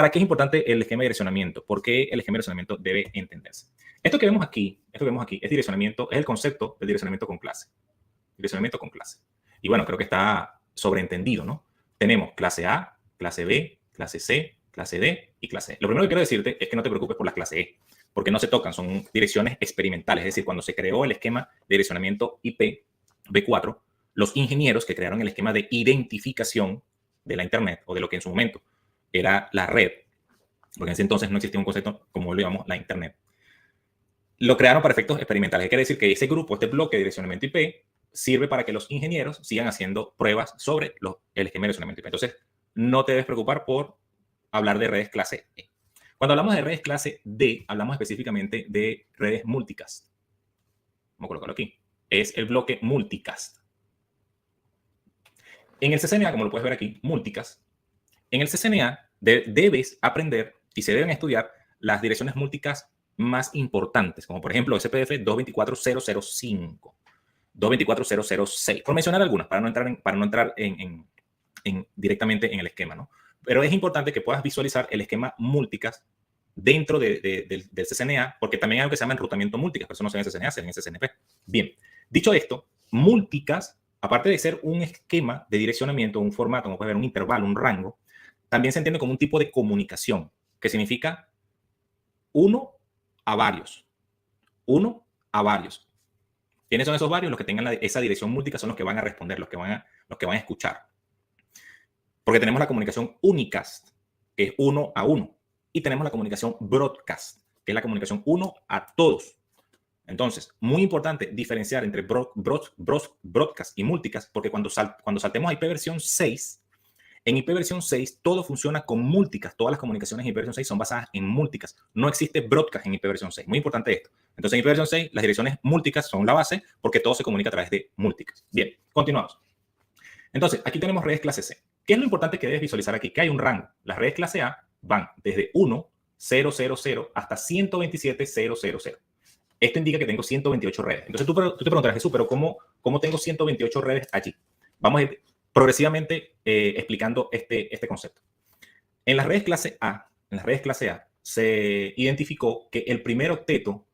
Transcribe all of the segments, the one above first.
¿para qué es importante el esquema de direccionamiento? ¿Por qué el esquema de direccionamiento debe entenderse? Esto que vemos aquí es direccionamiento, es el concepto del direccionamiento con clase. Direccionamiento con clase. Y bueno, creo que está sobreentendido, ¿no? Tenemos clase A, clase B, clase C, clase D y clase E. Lo primero que quiero decirte es que no te preocupes por las clases E, porque no se tocan, son direcciones experimentales. Es decir, cuando se creó el esquema de direccionamiento IP V4, los ingenieros que crearon el esquema de identificación de la Internet, o de lo que en su momento era la red, porque en ese entonces no existía un concepto como lo llamamos la Internet, lo crearon para efectos experimentales. Quiere decir que ese grupo, este bloque de direccionamiento IP, sirve para que los ingenieros sigan haciendo pruebas sobre el esquema de direccionamiento IP. Entonces, no te debes preocupar por hablar de redes clase E. Cuando hablamos de redes clase D, hablamos específicamente de redes multicast. Vamos a colocarlo aquí. Es el bloque multicast. En el CCNA, como lo puedes ver aquí, multicast, en el CCNA debes aprender y se deben estudiar las direcciones multicast más importantes, como por ejemplo SPDF 224.005, 224.006, por mencionar algunas, para no entrar directamente en el esquema, ¿no? Pero es importante que puedas visualizar el esquema multicast dentro del CCNA, porque también hay algo que se llama enrutamiento multicast, pero eso no se ve en CCNA, se ve en CCNP. Bien, dicho esto, multicast, aparte de ser un esquema de direccionamiento, un formato, como puedes ver, un intervalo, un rango, también se entiende como un tipo de comunicación, que significa uno a varios. Uno a varios. ¿Quiénes son esos varios? Los que tengan esa dirección multicast son los que van a responder, los que van a escuchar. Porque tenemos la comunicación unicast, que es uno a uno. Y tenemos la comunicación broadcast, que es la comunicación uno a todos. Entonces, muy importante diferenciar entre broadcast y multicast, porque cuando saltemos a IP versión 6, en IP versión 6 todo funciona con multicast. Todas las comunicaciones en IP versión 6 son basadas en multicast. No existe broadcast en IP versión 6. Muy importante esto. Entonces, en IP versión 6, las direcciones multicast son la base porque todo se comunica a través de multicast. Bien, continuamos. Entonces, aquí tenemos redes clase C. ¿Qué es lo importante que debes visualizar aquí? Que hay un rango. Las redes clase A van desde 1.000 hasta 127.000. Esto indica que tengo 128 redes. Entonces tú te preguntarás, Jesús, pero ¿cómo tengo 128 redes allí? Vamos a ir progresivamente explicando este concepto. En las redes clase A, se identificó que el primer octeto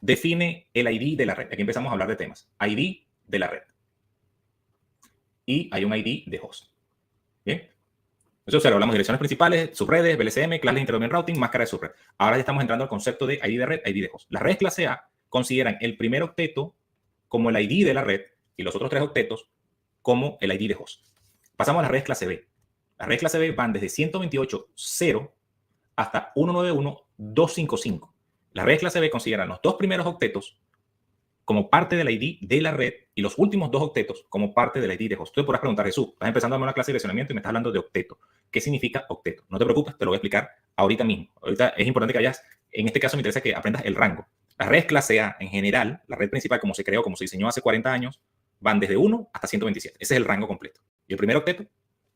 define el ID de la red. Aquí empezamos a hablar de temas. ID de la red. Y hay un ID de host. Bien. Entonces, hablamos de direcciones principales, subredes, VLCM, clases de interdomain routing, máscara de subred. Ahora ya estamos entrando al concepto de ID de red, ID de host. Las redes clase A consideran el primer octeto como el ID de la red y los otros tres octetos como el ID de host. Pasamos a las redes clase B. Las redes clase B van desde 128.0 hasta 191.255. Las redes clase B consideran los dos primeros octetos como parte del ID de la red y los últimos dos octetos como parte del ID de host. Tú te podrás preguntar, Jesús, estás empezando a dar una clase de direccionamiento y me estás hablando de octeto. ¿Qué significa octeto? No te preocupes, te lo voy a explicar ahorita mismo. Ahorita es importante que en este caso me interesa que aprendas el rango. Las redes clase A en general, la red principal como se creó, como se diseñó hace 40 años, van desde 1 hasta 127. Ese es el rango completo. Y el primer octeto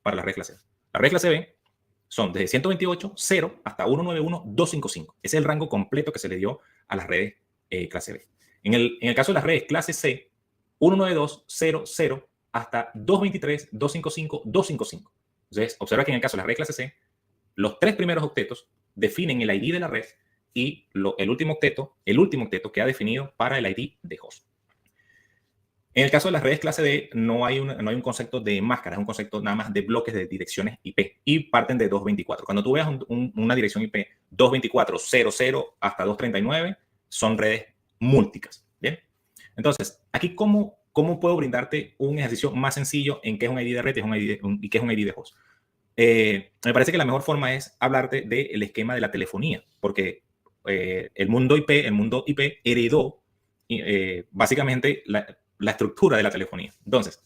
para la red clase A. La red clase B son desde 128.0 hasta 191.255. Ese es el rango completo que se le dio a las redes clase B. En el caso de las redes clase C, 192.0.0 hasta 223.255, 255. Entonces, observa que en el caso de la red clase C, los tres primeros octetos definen el ID de la red y el último octeto queda definido para el ID de host. En el caso de las redes clase D, no hay un concepto de máscara, es un concepto nada más de bloques de direcciones IP y parten de 224. Cuando tú veas una dirección IP 224.00 hasta 239, son redes multicast. Bien. Entonces, aquí, ¿cómo puedo brindarte un ejercicio más sencillo en qué es un ID de red y qué es un ID de host? Me parece que la mejor forma es hablarte del esquema de la telefonía, porque el mundo IP heredó básicamente la estructura de la telefonía. Entonces,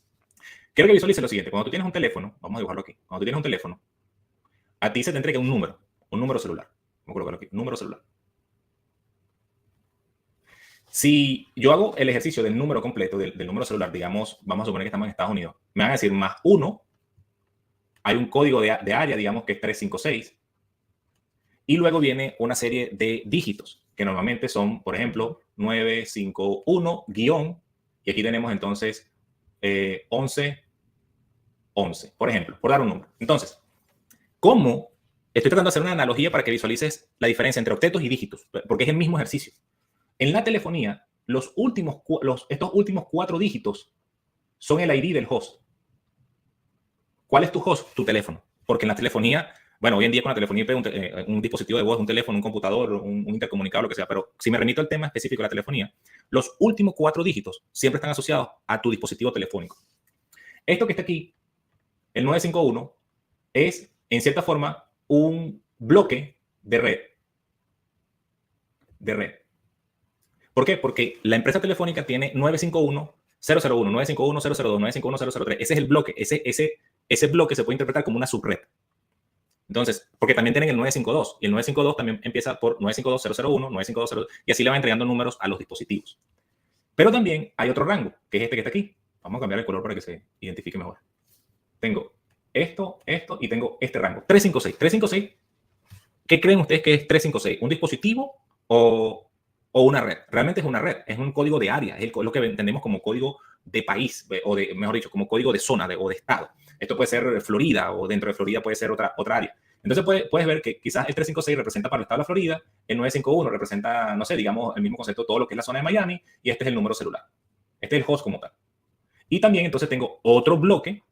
quiero que visualices lo siguiente. Cuando tú tienes un teléfono, vamos a dibujarlo aquí. Cuando tú tienes un teléfono, a ti se te entrega un número celular. Vamos a colocarlo aquí, un número celular. Si yo hago el ejercicio del número completo, del número celular, digamos, vamos a suponer que estamos en Estados Unidos, me van a decir más 1, hay un código de área, digamos que es 356, y luego viene una serie de dígitos, que normalmente son, por ejemplo, 951 guión, y aquí tenemos entonces 11, por ejemplo, por dar un número. Entonces, ¿cómo Estoy tratando de hacer una analogía para que visualices la diferencia entre octetos y dígitos, porque es el mismo ejercicio. En la telefonía, estos últimos 4 dígitos son el ID del host. ¿Cuál es tu host? Tu teléfono. Porque en la telefonía, bueno, hoy en día con la telefonía IP, un dispositivo de voz, un teléfono, un computador, un intercomunicador, lo que sea, pero si me remito al tema específico de la telefonía, los últimos 4 dígitos siempre están asociados a tu dispositivo telefónico. Esto que está aquí, el 951, es, en cierta forma, un bloque de red. ¿Por qué? Porque la empresa telefónica tiene 951, 001, 951, 002, 951, 003. Ese es el bloque. Ese bloque se puede interpretar como una subred. Entonces, porque también tienen el 952 y el 952 también empieza por 952.001, 952.002 y así le va entregando números a los dispositivos. Pero también hay otro rango, que es este que está aquí. Vamos a cambiar el color para que se identifique mejor. Tengo esto y tengo este rango. 356. 356, ¿qué creen ustedes que es 356? ¿Un dispositivo o una red? Realmente es una red, es un código de área, es lo que entendemos como código de país, o mejor dicho, como código de zona o de estado. Esto puede ser Florida o dentro de Florida puede ser otra área. Entonces puedes ver que quizás el 356 representa para el estado de la Florida, el 951 representa, no sé, digamos, el mismo concepto, todo lo que es la zona de Miami, y este es el número celular. Este es el host como tal. Y también entonces tengo otro bloque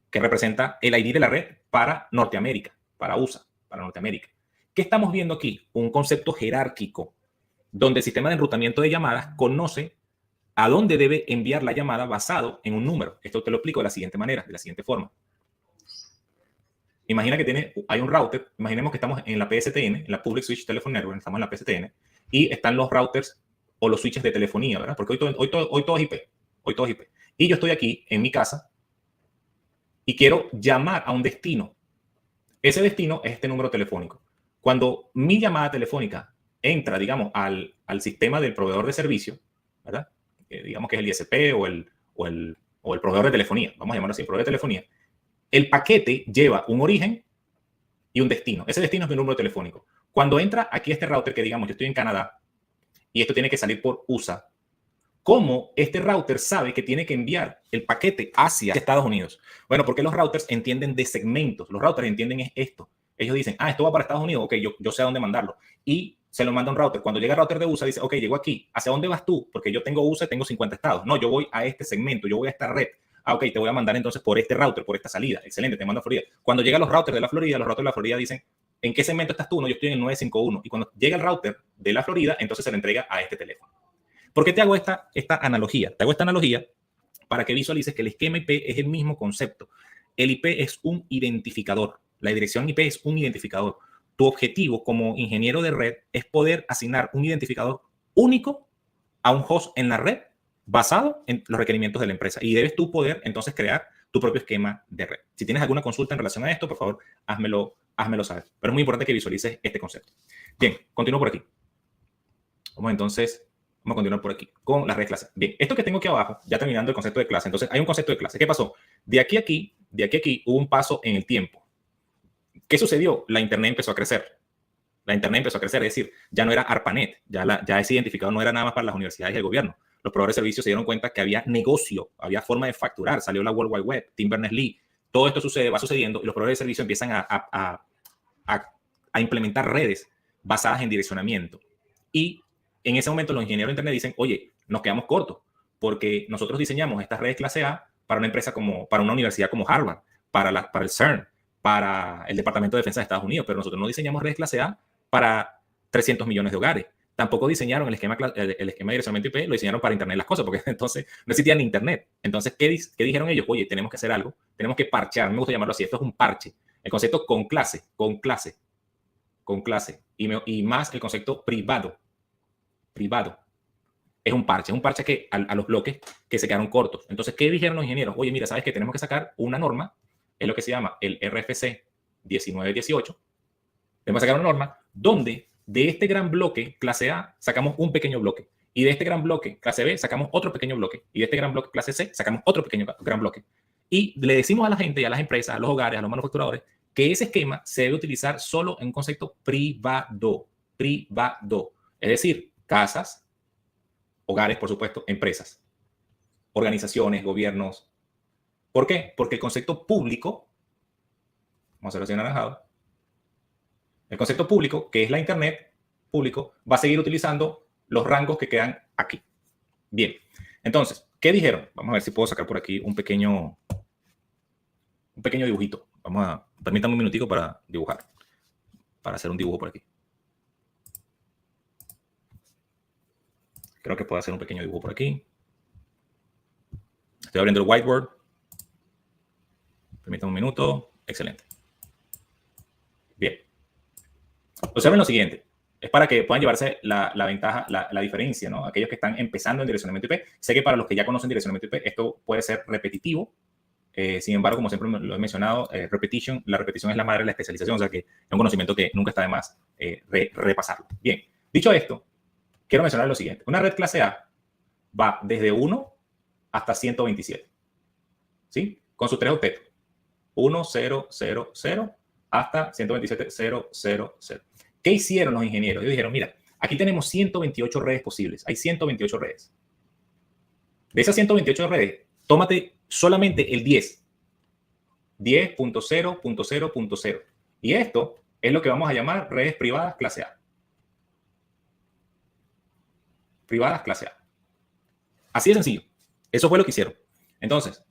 que representa el ID de la red para Norteamérica, para USA, para Norteamérica. ¿Qué estamos viendo aquí? Un concepto jerárquico, donde el sistema de enrutamiento de llamadas conoce a dónde debe enviar la llamada basado en un número. Esto te lo explico de la siguiente manera, de la siguiente forma. Imagina que hay un router, imaginemos que estamos en la PSTN, en la Public Switch Telephone Network, estamos en la PSTN, y están los routers o los switches de telefonía, ¿verdad? Porque hoy todo es IP, Y yo estoy aquí en mi casa y quiero llamar a un destino. Ese destino es este número telefónico. Cuando mi llamada telefónica entra, digamos, al sistema del proveedor de servicio, ¿verdad? Digamos que es el ISP o el proveedor de telefonía, vamos a llamarlo así, el proveedor de telefonía, el paquete lleva un origen y un destino. Ese destino es mi número telefónico. Cuando entra aquí este router, que digamos, yo estoy en Canadá y esto tiene que salir por USA, ¿cómo este router sabe que tiene que enviar el paquete hacia Estados Unidos? Bueno, porque los routers entienden de segmentos. Los routers entienden esto. Ellos dicen, esto va para Estados Unidos, ok, yo sé a dónde mandarlo. Y se lo manda un router. Cuando llega el router de USA, dice, ok, llegó aquí. ¿Hacia dónde vas tú? Porque yo tengo USA y tengo 50 estados. No, yo voy a este segmento, yo voy a esta red. Ok, te voy a mandar entonces por este router, por esta salida. Excelente, te mando a Florida. Cuando llegan los routers de la Florida, los routers de la Florida dicen, ¿en qué segmento estás tú? No, yo estoy en el 951. Y cuando llega el router de la Florida, entonces se le entrega a este teléfono. ¿Por qué te hago esta analogía? Te hago esta analogía para que visualices que el esquema IP es el mismo concepto. El IP es un identificador. La dirección IP es un identificador. Tu objetivo como ingeniero de red es poder asignar un identificador único a un host en la red basado en los requerimientos de la empresa. Y debes tú poder entonces crear tu propio esquema de red. Si tienes alguna consulta en relación a esto, por favor, házmelo saber. Pero es muy importante que visualices este concepto. Bien, continúo por aquí. Vamos a continuar por aquí con las redes de clase. Bien, esto que tengo aquí abajo, ya terminando el concepto de clase. Entonces, hay un concepto de clase. ¿Qué pasó? De aquí a aquí, hubo un paso en el tiempo. ¿Qué sucedió? La Internet empezó a crecer. Es decir, ya no era ARPANET, ya ese identificador no era nada más para las universidades y el gobierno. Los proveedores de servicios se dieron cuenta que había negocio, había forma de facturar, salió la World Wide Web, Tim Berners-Lee. Todo esto va sucediendo y los proveedores de servicios empiezan a implementar redes basadas en direccionamiento. Y en ese momento los ingenieros de Internet dicen, oye, nos quedamos cortos, porque nosotros diseñamos estas redes clase A para una empresa para una universidad como Harvard, para el CERN, para el Departamento de Defensa de Estados Unidos, pero nosotros no diseñamos redes clase A para 300 millones de hogares. Tampoco diseñaron el esquema de direccionamiento IP, lo diseñaron para Internet las cosas, porque entonces no existía ni Internet. Entonces, ¿qué dijeron ellos? Oye, tenemos que hacer algo, tenemos que parchear, me gusta llamarlo así, esto es un parche. El concepto con clase, y más el concepto privado. Es un parche que a los bloques que se quedaron cortos. Entonces, ¿qué dijeron los ingenieros? Oye, mira, ¿sabes qué? Tenemos que sacar una norma, es lo que se llama el RFC 1918. Tenemos que sacar una norma donde de este gran bloque clase A sacamos un pequeño bloque. Y de este gran bloque clase B sacamos otro pequeño bloque. Y de este gran bloque clase C sacamos otro gran bloque. Y le decimos a la gente y a las empresas, a los hogares, a los manufacturadores, que ese esquema se debe utilizar solo en un concepto privado. Es decir, casas, hogares, por supuesto, empresas, organizaciones, gobiernos. ¿Por qué? Porque el concepto público, vamos a hacerlo así anaranjado, El concepto público, que es la Internet público, va a seguir utilizando los rangos que quedan aquí. Bien, entonces, ¿qué dijeron? Vamos a ver si puedo sacar por aquí un pequeño dibujito. Permítanme un minutico para dibujar, para hacer un dibujo por aquí. Creo que puedo hacer un pequeño dibujo por aquí. Estoy abriendo el whiteboard. Permítanme un minuto. Excelente. Bien. Observen lo siguiente. Es para que puedan llevarse la ventaja, la diferencia, ¿no? Aquellos que están empezando en direccionamiento IP. Sé que para los que ya conocen direccionamiento IP, esto puede ser repetitivo. Sin embargo, como siempre lo he mencionado, la repetición es la madre de la especialización, o sea que es un conocimiento que nunca está de más repasarlo. Bien, dicho esto, quiero mencionar lo siguiente. Una red clase A va desde 1 hasta 127, ¿sí? Con sus 3 octetos. 1, 0, 0, 0, hasta 127, 0, 0, 0. ¿Qué hicieron los ingenieros? Ellos dijeron, mira, aquí tenemos 128 redes posibles. Hay 128 redes. De esas 128 redes, tómate solamente el 10. 10.0.0.0. Y esto es lo que vamos a llamar redes privadas clase A. Privadas clase A. Así de sencillo. Eso fue lo que hicieron. Entonces,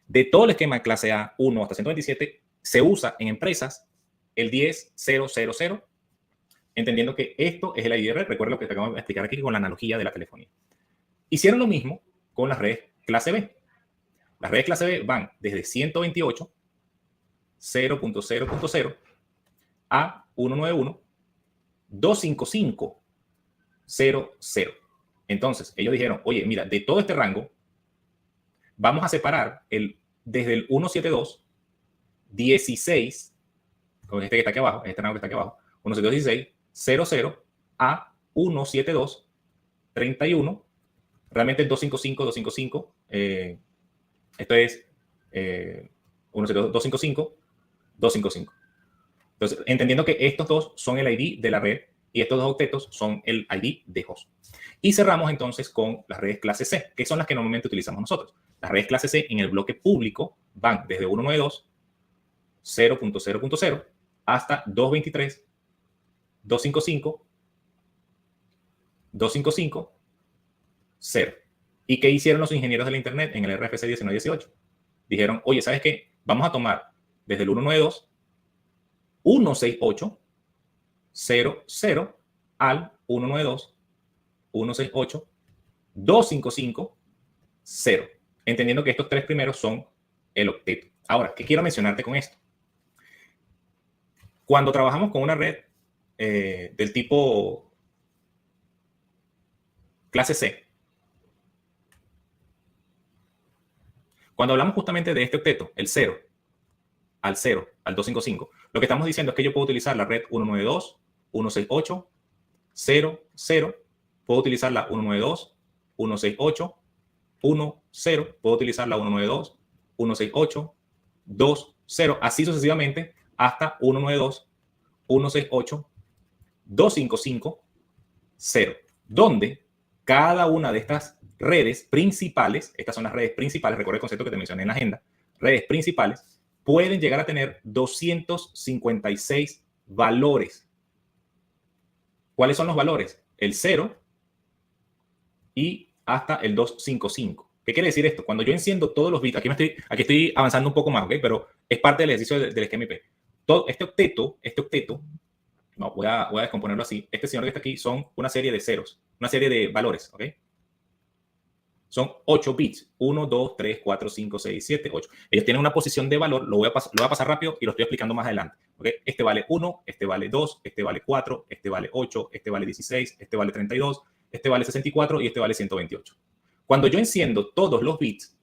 de todo el esquema de clase A 1 hasta 127, se usa en empresas el 10.0.0.0, entendiendo que esto es el ID de red. Recuerda lo que te acabo de explicar aquí con la analogía de la telefonía. Hicieron lo mismo con las redes clase B. Las redes clase B van desde 128, 0.0.0, a 191, 255, 0, 0. Entonces, ellos dijeron, oye, mira, de todo este rango, vamos a separar desde el 172, 16, con este que está aquí abajo, este rango que está aquí abajo, 172, 16, 0, 0, a 172, 31, realmente 255, 255, esto es 172, 255, 255. Entonces, entendiendo que estos dos son el ID de la red y estos dos octetos son el ID de host. Y cerramos entonces con las redes clase C, que son las que normalmente utilizamos nosotros. Las redes clase C en el bloque público van desde 192, 0.0.0 hasta 223, 255, 255, 0. ¿Y qué hicieron los ingenieros de la Internet en el RFC 1918? Dijeron, oye, ¿sabes qué? Vamos a tomar desde el 192, 168, 0, 0 al 192, 168, 255, 0. Entendiendo que estos tres primeros son el octeto. Ahora, ¿qué quiero mencionarte con esto? Cuando trabajamos con una red del tipo clase C, cuando hablamos justamente de este octeto, el 0 al 255, lo que estamos diciendo es que yo puedo utilizar la red 192, 168, 0, 0, puedo utilizar la 192, 168, 1, 0, puedo utilizar la 192, 168, 2, 0, así sucesivamente hasta 192, 168, 255, 0, donde cada una de estas redes principales, estas son las redes principales, recuerda el concepto que te mencioné en la agenda, redes principales, pueden llegar a tener 256 valores. ¿Cuáles son los valores? El 0 y hasta el 255. ¿Qué quiere decir esto? Cuando yo enciendo todos los bits, aquí estoy avanzando un poco más, ¿ok? Pero es parte del ejercicio del esquema IP. Todo este octeto, no, voy a descomponerlo así. Este señor que está aquí son una serie de ceros, una serie de valores, ¿ok? Son 8 bits. 1, 2, 3, 4, 5, 6, 7, 8. Ellos tienen una posición de valor. Lo voy a pasar rápido y lo estoy explicando más adelante. ¿Okay? Este vale 1, este vale 2, este vale 4, este vale 8, este vale 16, este vale 32, este vale 64 y este vale 128. Cuando yo enciendo todos los bits,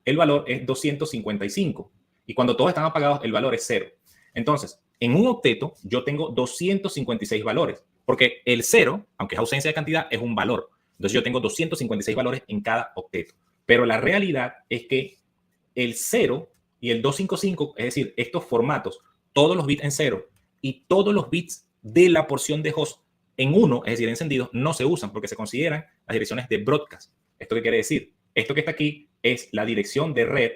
el valor es 255. Y cuando todos están apagados, el valor es 0. Entonces, en un octeto, yo tengo 256 valores. Porque el 0, aunque es ausencia de cantidad, es un valor. Entonces yo tengo 256 valores en cada octeto. Pero la realidad es que el 0 y el 255, es decir, estos formatos, todos los bits en 0 y todos los bits de la porción de host en 1, es decir, encendidos, no se usan porque se consideran las direcciones de broadcast. ¿Esto qué quiere decir? Esto que está aquí es la dirección de red,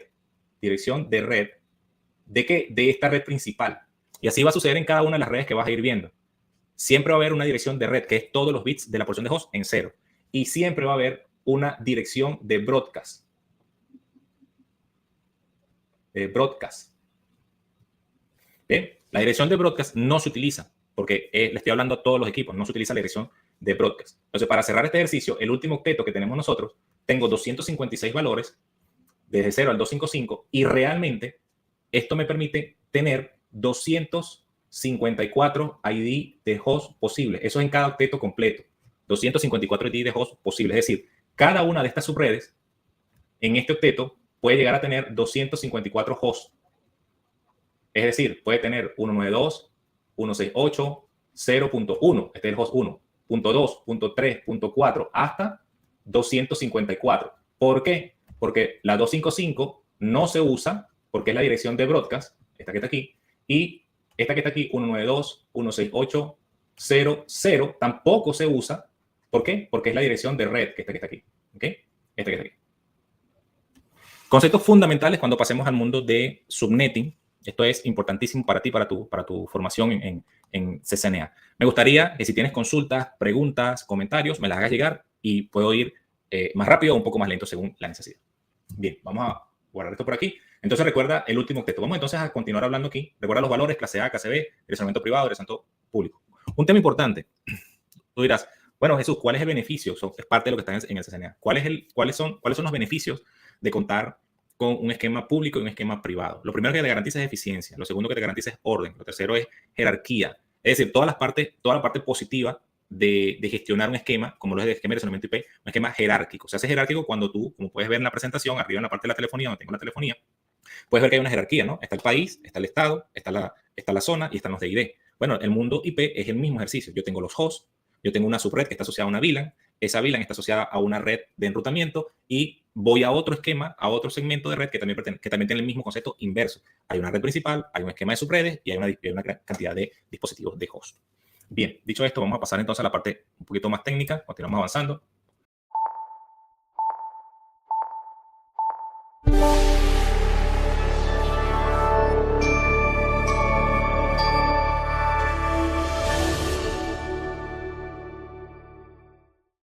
¿de qué? De esta red principal. Y así va a suceder en cada una de las redes que vas a ir viendo. Siempre va a haber una dirección de red, que es todos los bits de la porción de host en 0. Y siempre va a haber una dirección de broadcast. Bien, la dirección de broadcast no se utiliza, porque le estoy hablando a todos los equipos, no se utiliza la dirección de broadcast. Entonces, para cerrar este ejercicio, el último octeto que tenemos nosotros, tengo 256 valores, desde 0 al 255, y realmente esto me permite tener 254 ID de host posibles. Eso es en cada octeto completo. 254 ID de host posibles. Es decir, cada una de estas subredes en este octeto puede llegar a tener 254 hosts. Es decir, puede tener 192, 168, 0.1, este es el host 1, .2, .3, .4, hasta 254. ¿Por qué? Porque la 255 no se usa porque es la dirección de broadcast, esta que está aquí, y esta que está aquí, 192, 168, 00, tampoco se usa. ¿Por qué? Porque es la dirección de red, que esta que está aquí. ¿Ok? Esta que está aquí. Conceptos fundamentales cuando pasemos al mundo de subnetting. Esto es importantísimo para ti, para tu formación en CCNA. Me gustaría que si tienes consultas, preguntas, comentarios, me las hagas llegar y puedo ir más rápido o un poco más lento según la necesidad. Bien, vamos a guardar esto por aquí. Entonces recuerda el último octeto. Vamos entonces a continuar hablando aquí. Recuerda los valores, clase A, clase B, direccionamiento privado, direccionamiento público. Un tema importante. Tú dirás, bueno, Jesús, ¿cuál es el beneficio? Es parte de lo que está en el CCNA. ¿Cuáles son los beneficios de contar con un esquema público y un esquema privado? Lo primero que te garantiza es eficiencia. Lo segundo que te garantiza es orden. Lo tercero es jerarquía. Es decir, toda la parte positiva de gestionar un esquema, como lo es el esquema de direccionamiento IP, un esquema jerárquico. Se hace jerárquico cuando tú, como puedes ver en la presentación, arriba en la parte de la telefonía, donde tengo la telefonía, puedes ver que hay una jerarquía, ¿no? Está el país, está el estado, está la zona y están los DID. Bueno, el mundo IP es el mismo ejercicio. Yo tengo los hosts, yo tengo una subred que está asociada a una VLAN, esa VLAN está asociada a una red de enrutamiento y voy a otro esquema, a otro segmento de red que también tiene el mismo concepto inverso. Hay una red principal, hay un esquema de subredes y hay una cantidad de dispositivos de host. Bien, dicho esto, vamos a pasar entonces a la parte un poquito más técnica. Continuamos avanzando.